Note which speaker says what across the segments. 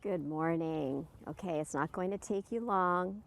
Speaker 1: Good morning. Okay, it's not going to take you long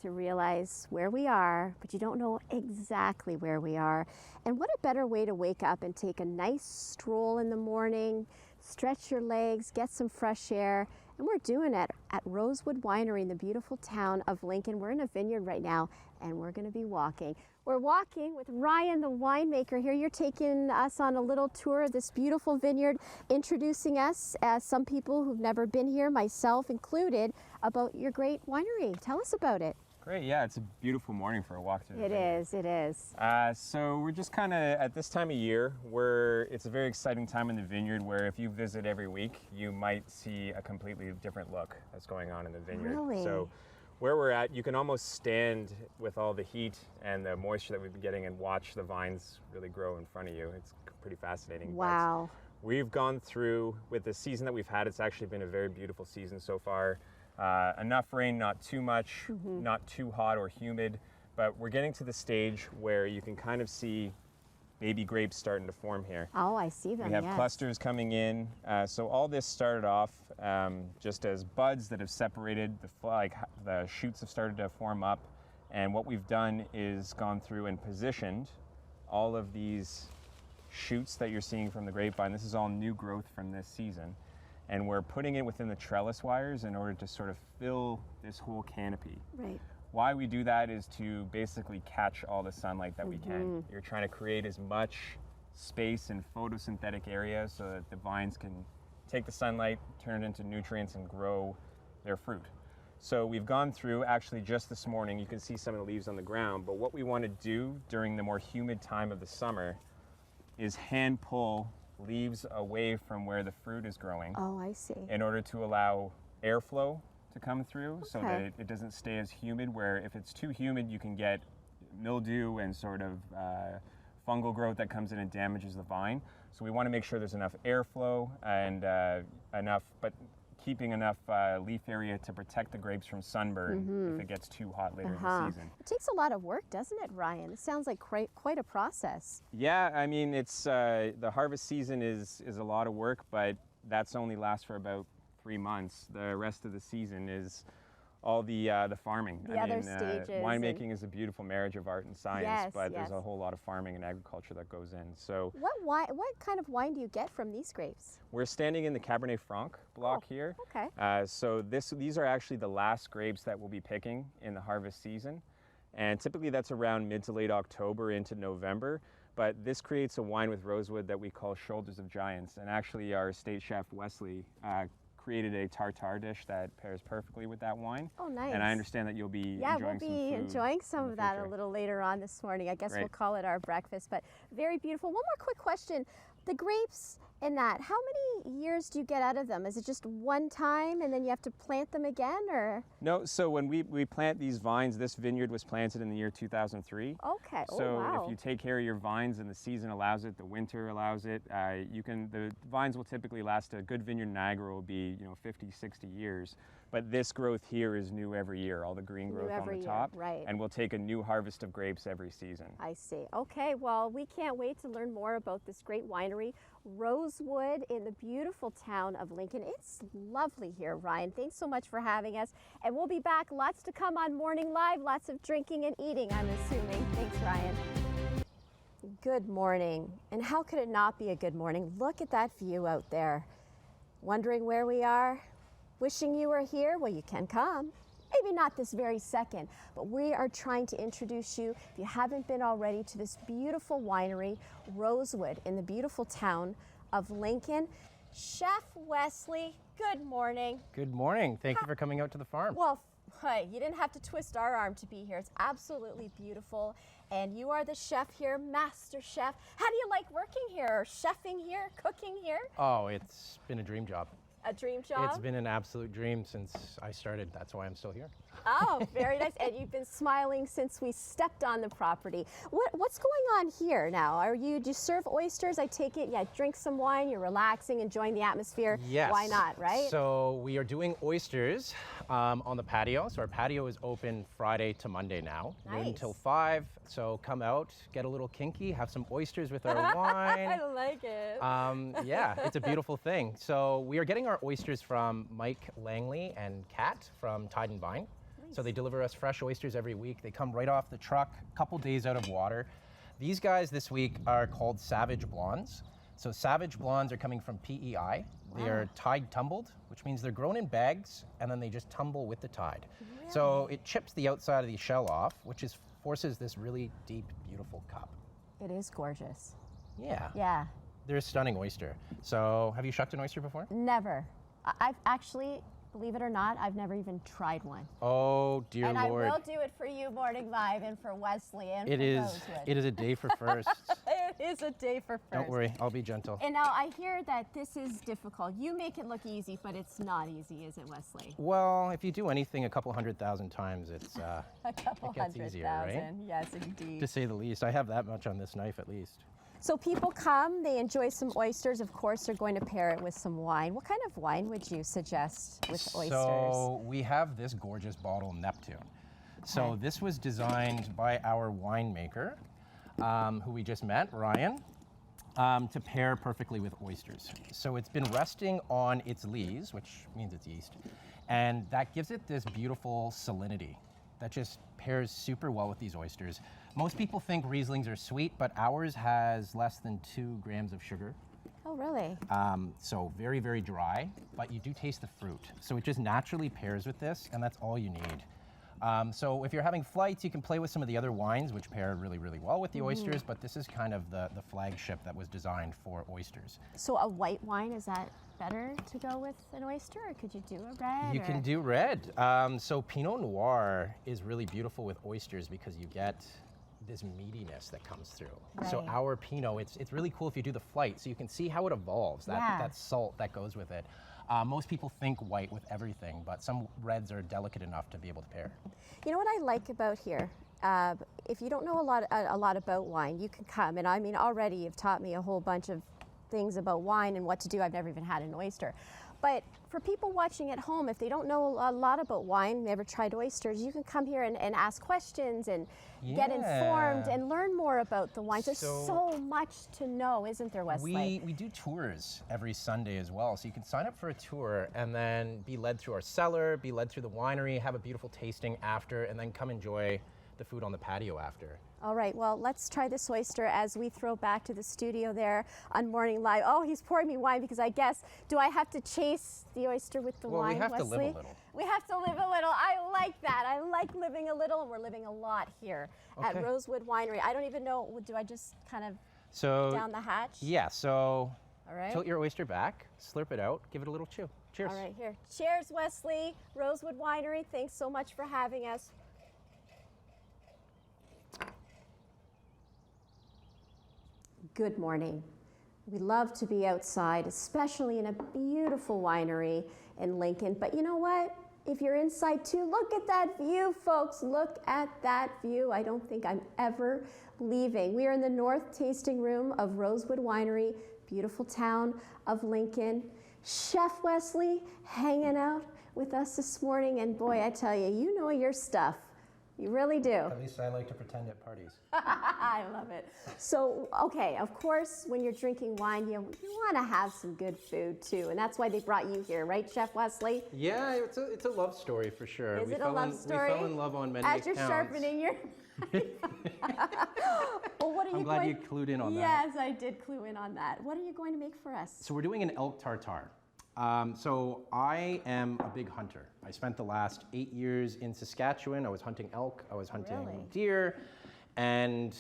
Speaker 1: to realize where we are, but you don't know exactly where we are. And what a better way to wake up and take a nice stroll in the morning, stretch your legs, get some fresh air. And we're doing it at Rosewood Winery in the beautiful town of Lincoln. We're in a vineyard right now, and we're going to be walking. We're walking with Ryan, the winemaker here. You're taking us on a little tour of this beautiful vineyard, introducing us as some people who've never been here, myself included, about your great winery. Tell us about it.
Speaker 2: Great, yeah, it's a beautiful morning for a walk through the
Speaker 1: vineyard. It is.
Speaker 2: So we're just kind of at this time of year where it's a very exciting time in the vineyard where if you visit every week, you might see a completely different look that's going on in the vineyard.
Speaker 1: Really?
Speaker 2: So where we're at, you can almost stand with all the heat and the moisture that we've been getting and watch the vines really grow in front of you. It's pretty fascinating.
Speaker 1: Wow.
Speaker 2: But we've gone through, with the season that we've had, it's actually been a very beautiful season so far. Enough rain, not too much, not too hot or humid, but we're getting to the stage where you can kind of see baby grapes starting to form here.
Speaker 1: Oh, I see them,
Speaker 2: We have
Speaker 1: yes.
Speaker 2: clusters coming in. So all this started off just as buds that have separated, the shoots have started to form up, and what we've done is gone through and positioned all of these shoots that you're seeing from the grapevine. This is all new growth from this season. And we're putting it within the trellis wires in order to sort of fill this whole canopy.
Speaker 1: Right.
Speaker 2: Why we do that is to basically catch all the sunlight that we can. You're trying to create as much space and photosynthetic area so that the vines can take the sunlight, turn it into nutrients, and grow their fruit. So we've gone through, actually just this morning, you can see some of the leaves on the ground, but what we want to do during the more humid time of the summer is hand pull leaves away from where the fruit is growing.
Speaker 1: Oh, I see.
Speaker 2: In order to allow airflow to come through so that it doesn't stay as humid, where if it's too humid you can get mildew and sort of fungal growth that comes in and damages the vine. So we want to make sure there's enough airflow and keeping enough leaf area to protect the grapes from sunburn if it gets too hot later in the season.
Speaker 1: It takes a lot of work, doesn't it, Ryan? It sounds like quite a process.
Speaker 2: Yeah, I mean, it's the harvest season is a lot of work, but that's only lasts for about 3 months. The rest of the season is all the farming.
Speaker 1: The other stages.
Speaker 2: Winemaking is a beautiful marriage of art and science, but
Speaker 1: yes.
Speaker 2: there's a whole lot of farming and agriculture that goes in. So
Speaker 1: what kind of wine do you get from these grapes?
Speaker 2: we're standing in the Cabernet Franc block here.
Speaker 1: Okay.
Speaker 2: So these are actually the last grapes that we'll be picking in the harvest season. And typically that's around mid to late October into November. But this creates a wine with rosewood that we call Shoulders of Giants. And actually our estate chef, Wesley, created a tartare dish that pairs perfectly with that wine.
Speaker 1: Oh, nice.
Speaker 2: And I understand that you'll be
Speaker 1: enjoying some of that a little later on this morning. I guess we'll call it our breakfast, but very beautiful. One more quick question. The grapes in that, how many years do you get out of them? Is it just one time and then you have to plant them again, or?
Speaker 2: No, so when we plant these vines, this vineyard was planted in the year 2003.
Speaker 1: Okay,
Speaker 2: So if you take care of your vines and the season allows it, the winter allows it, the vines will typically last, a good vineyard in Niagara will be 50, 60 years. But this growth here is new every year, all the green growth on the top.
Speaker 1: Right.
Speaker 2: And we'll take a new harvest of grapes every season.
Speaker 1: I see. Okay, well, we can't wait to learn more about this great winery, Rosewood, in the beautiful town of Lincoln. It's lovely here, Ryan. Thanks so much for having us. And we'll be back. Lots to come on Morning Live, lots of drinking and eating, I'm assuming. Thanks, Ryan. Good morning. And how could it not be a good morning? Look at that view out there. Wondering where we are? Wishing you were here? Well, you can come. Maybe not this very second, but we are trying to introduce you, if you haven't been already, to this beautiful winery, Rosewood, in the beautiful town of Lincoln. Chef Wesley, good morning.
Speaker 3: Good morning. Thank you for coming out to the farm.
Speaker 1: Well, hey, you didn't have to twist our arm to be here. It's absolutely beautiful. And you are the chef here, master chef. How do you like working here, chefing here, cooking here?
Speaker 3: Oh, it's been a dream job.
Speaker 1: A dream job?
Speaker 3: It's been an absolute dream since I started. That's why I'm still here.
Speaker 1: Oh, very nice. And you've been smiling since we stepped on the property. What's going on here now? Do you serve oysters? I take it, drink some wine, you're relaxing, enjoying the atmosphere.
Speaker 3: Yes.
Speaker 1: Why not, right?
Speaker 3: So we are doing oysters on the patio. So our patio is open Friday to Monday now, noon until 5. So come out, get a little kinky, have some oysters with our wine.
Speaker 1: I like it.
Speaker 3: Yeah, it's a beautiful thing. So we are getting our oysters from Mike Langley and Kat from Tide and Vine. Nice. So they deliver us fresh oysters every week. They come right off the truck, a couple days out of water. These guys this week are called Savage Blondes. So Savage Blondes are coming from PEI. They are tide tumbled, which means they're grown in bags and then they just tumble with the tide. Really? So it chips the outside of the shell off, which forces this really deep, beautiful cup.
Speaker 1: It is gorgeous.
Speaker 3: Yeah.
Speaker 1: Yeah.
Speaker 3: They're a stunning oyster. So have you shucked an oyster before?
Speaker 1: Never. I've actually, believe it or not, I've never even tried one.
Speaker 3: Oh, dear
Speaker 1: and
Speaker 3: Lord.
Speaker 1: And I will do it for you, Morning Live, and for Wesley, and
Speaker 3: it
Speaker 1: for
Speaker 3: is,
Speaker 1: Rosewood.
Speaker 3: It is a day for firsts.
Speaker 1: It is a day for firsts.
Speaker 3: Don't worry, I'll be gentle.
Speaker 1: And now I hear that this is difficult. You make it look easy, but it's not easy, is it, Wesley?
Speaker 3: Well, if you do anything a couple 100,000 times, it's
Speaker 1: a couple
Speaker 3: it gets
Speaker 1: 100,000,
Speaker 3: easier, right?
Speaker 1: Yes, indeed.
Speaker 3: To say the least. I have that much on this knife at least.
Speaker 1: So people come, they enjoy some oysters. Of course, they're going to pair it with some wine. What kind of wine would you suggest with oysters?
Speaker 3: So we have this gorgeous bottle, Neptune. So this was designed by our winemaker, who we just met, Ryan, to pair perfectly with oysters. So it's been resting on its lees, which means it's yeast, and that gives it this beautiful salinity that just pairs super well with these oysters. Most people think Rieslings are sweet, but ours has less than 2 grams of sugar.
Speaker 1: Oh, really?
Speaker 3: So very, very dry, but you do taste the fruit. So it just naturally pairs with this, and that's all you need. So if you're having flights, you can play with some of the other wines, which pair really, really well with the oysters, but this is kind of the flagship that was designed for oysters.
Speaker 1: So a white wine, is that better to go with an oyster, or could you do a red?
Speaker 3: You can do red. So Pinot Noir is really beautiful with oysters because you get this meatiness that comes through.
Speaker 1: Right.
Speaker 3: So our Pinot, it's really cool if you do the flight, so you can see how it evolves, that salt that goes with it. Most people think white with everything, but some reds are delicate enough to be able to pair.
Speaker 1: You know what I like about here? If you don't know a lot about wine, you can come, and I mean already you've taught me a whole bunch of things about wine and what to do. I've never even had an oyster. But for people watching at home, if they don't know a lot about wine, never tried oysters, you can come here and ask questions and get informed and learn more about the wines. There's so much to know, isn't there, Wesley?
Speaker 3: We do tours every Sunday as well. So you can sign up for a tour and then be led through our cellar, be led through the winery, have a beautiful tasting after, and then come enjoy the food on the patio after.
Speaker 1: All right, well, let's try this oyster as we throw back to the studio there on Morning Live. Oh, he's pouring me wine because I guess, do I have to chase the oyster with the wine,
Speaker 3: Well, we have
Speaker 1: Wesley?
Speaker 3: to live a little.
Speaker 1: We have to live a little. I like that. I like living a little, and we're living a lot here at Rosewood Winery. I don't even know, do I just kind of down the hatch?
Speaker 3: Yeah, so
Speaker 1: all right.
Speaker 3: Tilt your oyster back, slurp it out, give it a little chew. Cheers.
Speaker 1: All right, here. Cheers, Wesley. Rosewood Winery, thanks so much for having us. Good morning. We love to be outside, especially in a beautiful winery in Lincoln. But you know what? If you're inside too, look at that view, folks. Look at that view. I don't think I'm ever leaving. We are in the North Tasting Room of Rosewood Winery, beautiful town of Lincoln. Chef Wesley hanging out with us this morning. And boy, I tell you, you know your stuff. You really do.
Speaker 3: At least I like to pretend at parties.
Speaker 1: I love it. So, okay, of course, when you're drinking wine, you want to have some good food too, and that's why they brought you here, right, Chef Wesley?
Speaker 3: Yeah, it's a love story for sure.
Speaker 1: Is it a love story?
Speaker 3: We fell in love on many
Speaker 1: accounts.
Speaker 3: As
Speaker 1: you're sharpening your... Well, what are
Speaker 3: I'm glad you clued in on that.
Speaker 1: Yes, I did clue in on that. What are you going to make for us?
Speaker 3: So we're doing an elk tartare. So I am a big hunter. I spent the last 8 years in Saskatchewan. I was hunting elk, I was hunting deer, and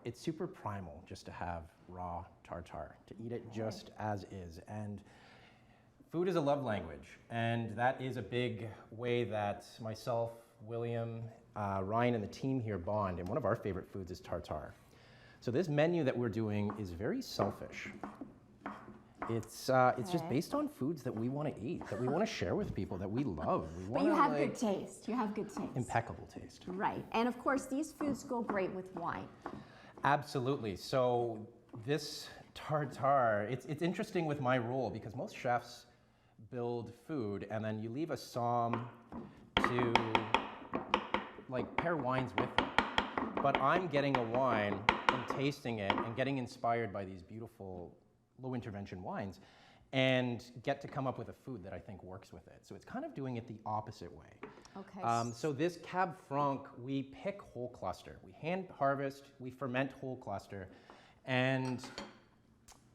Speaker 3: it's super primal just to have raw tartare, to eat it just as is. And food is a love language, and that is a big way that myself, William, Ryan, and the team here bond, and one of our favorite foods is tartare. So this menu that we're doing is very selfish. It's just based on foods that we want to eat, that we want to share with people, that we love.
Speaker 1: But you have good taste. You have good taste.
Speaker 3: Impeccable taste.
Speaker 1: Right. And of course, these foods go great with wine.
Speaker 3: Absolutely. So this tartare, it's interesting with my role because most chefs build food and then you leave a somm to like pair wines with it. But I'm getting a wine and tasting it and getting inspired by these beautiful low intervention wines. and get to come up with a food that I think works with it. So it's kind of doing it the opposite way.
Speaker 1: Okay.
Speaker 3: So this Cab Franc, we pick whole cluster. We hand harvest, we ferment whole cluster, and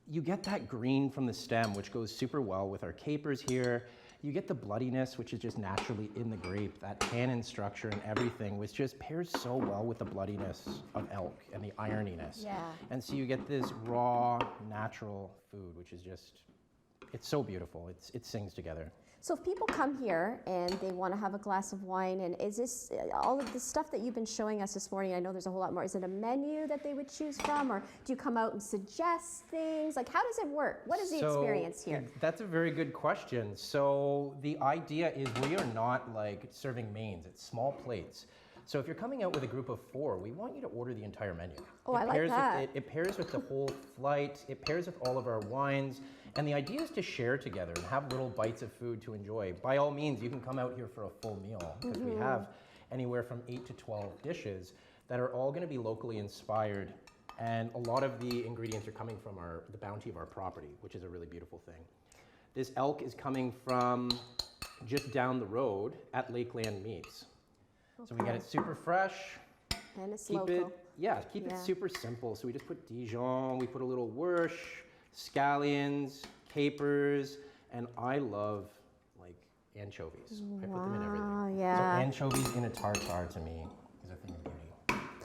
Speaker 3: you get that green from the stem, which goes super well with our capers here. You get the bloodiness, which is just naturally in the grape, that tannin structure and everything, which just pairs so well with the bloodiness of elk and the ironiness.
Speaker 1: Yeah.
Speaker 3: And so you get this raw, natural food, which is just, it's so beautiful. It sings together.
Speaker 1: So if people come here and they want to have a glass of wine, and is this all of the stuff that you've been showing us this morning? I know there's a whole lot more. Is it a menu that they would choose from, or do you come out and suggest things? Like, how does it work? What is the experience here?
Speaker 3: That's a very good question. So the idea is we are not like serving mains, it's small plates. So if you're coming out with a group of 4, we want you to order the entire menu.
Speaker 1: Oh, I like that.
Speaker 3: It pairs with the whole flight, it pairs with all of our wines, and the idea is to share together and have little bites of food to enjoy. By all means, you can come out here for a full meal, because we have anywhere from 8 to 12 dishes that are all going to be locally inspired, and a lot of the ingredients are coming from the bounty of our property, which is a really beautiful thing. This elk is coming from just down the road at Lakeland Meats. So we get it super fresh.
Speaker 1: And it's
Speaker 3: keep
Speaker 1: local.
Speaker 3: Keep it super simple. So we just put Dijon, we put a little whoosh, scallions, capers, and I love like anchovies. I put them in everything.
Speaker 1: Yeah.
Speaker 3: So anchovies in a tartare to me is a thing of beauty.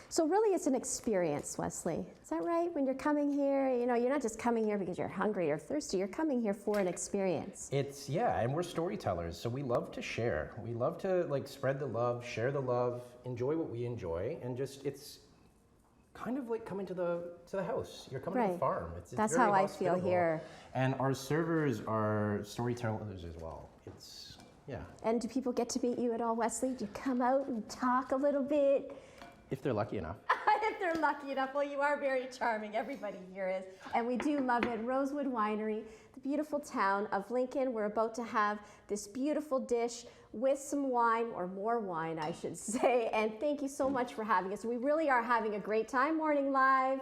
Speaker 1: So really it's an experience, Wesley. Is that right? When you're coming here, you know, you're not just coming here because you're hungry or thirsty. You're coming here for an experience.
Speaker 3: And we're storytellers, so we love to share. We love to like spread the love, share the love, enjoy what we enjoy, and just it's kind of like coming to the house. You're coming to the farm.
Speaker 1: That's
Speaker 3: very
Speaker 1: how I feel
Speaker 3: hospitable.
Speaker 1: here.
Speaker 3: And our servers are storytellers as well.
Speaker 1: And do people get to meet you at all, Wesley? Do you come out and talk a little bit?
Speaker 3: If they're lucky enough.
Speaker 1: If they're lucky enough. Well, you are very charming. Everybody here is. And we do love it. Rosewood Winery, the beautiful town of Lincoln. We're about to have this beautiful dish with some wine, or more wine, I should say. And thank you so much for having us. We really are having a great time. Morning Live.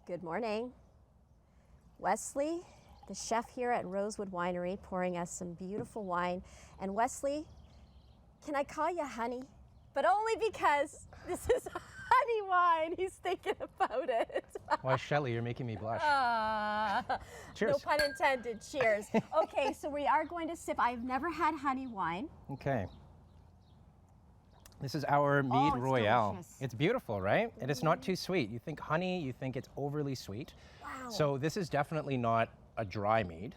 Speaker 1: Good morning. Wesley, the chef here at Rosewood Winery, pouring us some beautiful wine. And Wesley, can I call you honey? But only because this is honey wine. He's thinking about it.
Speaker 3: Why, Shelly, you're making me blush. Cheers.
Speaker 1: No pun intended. Cheers. Okay, so we are going to sip. I've never had honey wine.
Speaker 3: Okay. This is our Mead Royale.
Speaker 1: Delicious.
Speaker 3: It's beautiful, right? And it's not too sweet. You think honey, you think it's overly sweet.
Speaker 1: Wow.
Speaker 3: So this is definitely not a dry mead,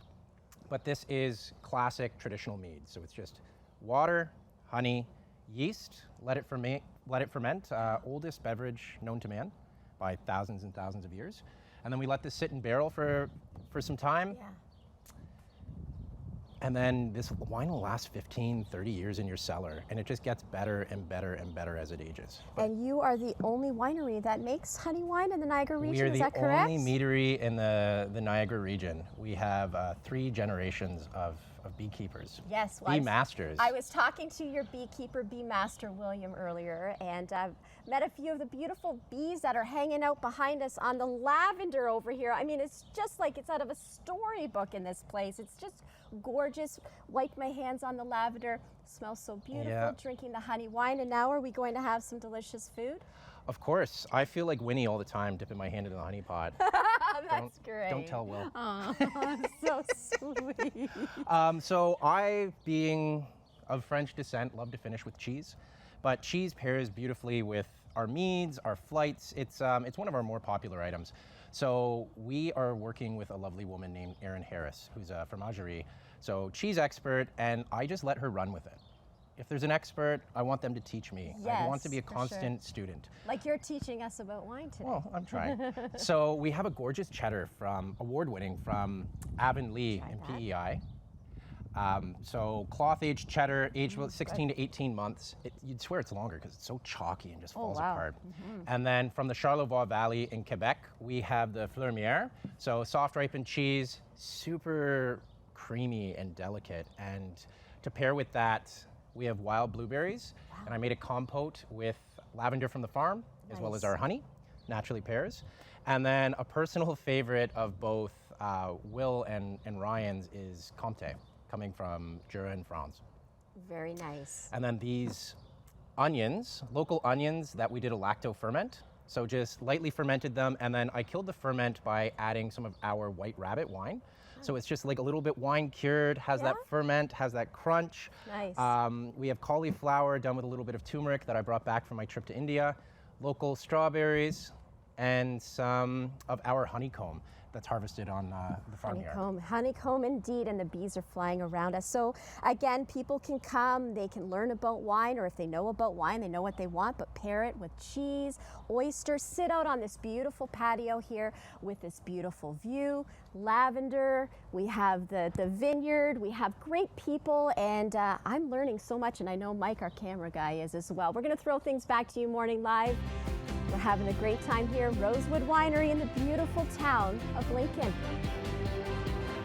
Speaker 3: but this is classic traditional mead. So it's just water, honey, yeast, let it ferment. Oldest beverage known to man by thousands and thousands of years. And then we let this sit in barrel for some time.
Speaker 1: Yeah.
Speaker 3: And then this wine will last 15, 30 years in your cellar, and it just gets better and better and better as it ages.
Speaker 1: And you are the only winery that makes honey wine in the Niagara region, is that correct?
Speaker 3: We are the only meadery in the Niagara region. We have 3 generations of beekeepers.
Speaker 1: Yes.
Speaker 3: Bee masters.
Speaker 1: I was talking to your beekeeper, bee master William, earlier, and I've met a few of the beautiful bees that are hanging out behind us on the lavender over here. I mean, it's just like it's out of a storybook in this place. It's just gorgeous. Wipe my hands on the lavender. Smells so beautiful.
Speaker 3: Yeah.
Speaker 1: Drinking the honey wine. And now are we going to have some delicious food?
Speaker 3: Of course. I feel like Winnie all the time, dipping my hand into the honey pot.
Speaker 1: That's great.
Speaker 3: Don't tell Will.
Speaker 1: Oh, so sweet.
Speaker 3: So I, being of French descent, love to finish with cheese. But cheese pairs beautifully with our meads, our flights. It's one of our more popular items. So we are working with a lovely woman named Erin Harris, who's a fromagerie. So cheese expert, and I just let her run with it. If there's an expert, I want them to teach me.
Speaker 1: Yes,
Speaker 3: I want to be a
Speaker 1: for
Speaker 3: constant
Speaker 1: sure.
Speaker 3: student.
Speaker 1: Like you're teaching us about wine today.
Speaker 3: Well, I'm trying. So we have a gorgeous cheddar from award-winning from Avonlea in PEI. So cloth-aged cheddar, aged about 16 to 18 months. You'd swear it's longer because it's so chalky and just falls apart. And then from the Charlevoix Valley in Quebec, we have the Fleurmière. So soft ripened cheese, super creamy and delicate. And to pair with that, we have wild blueberries. And I made a compote with lavender from the farm, as well as our honey, naturally pairs. And then a personal favorite of both Will and Ryan's is Comté, coming from Jura in France.
Speaker 1: Very nice.
Speaker 3: And then these onions, local onions that we did a lacto ferment. So just lightly fermented them, and then I killed the ferment by adding some of our White Rabbit wine. So it's just like a little bit wine cured, has that ferment, has that crunch.
Speaker 1: Nice.
Speaker 3: We have cauliflower done with a little bit of turmeric that I brought back from my trip to India, local strawberries, and some of our honeycomb that's harvested on the farm here.
Speaker 1: Honeycomb indeed, and the bees are flying around us. So again, people can come, they can learn about wine, or if they know about wine, they know what they want, but pair it with cheese, oysters, sit out on this beautiful patio here with this beautiful view, lavender, we have the vineyard, we have great people, and I'm learning so much, and I know Mike, our camera guy, is as well. We're gonna throw things back to you Morning Live. We're having a great time here, Rosewood Winery in the beautiful town of Lincoln.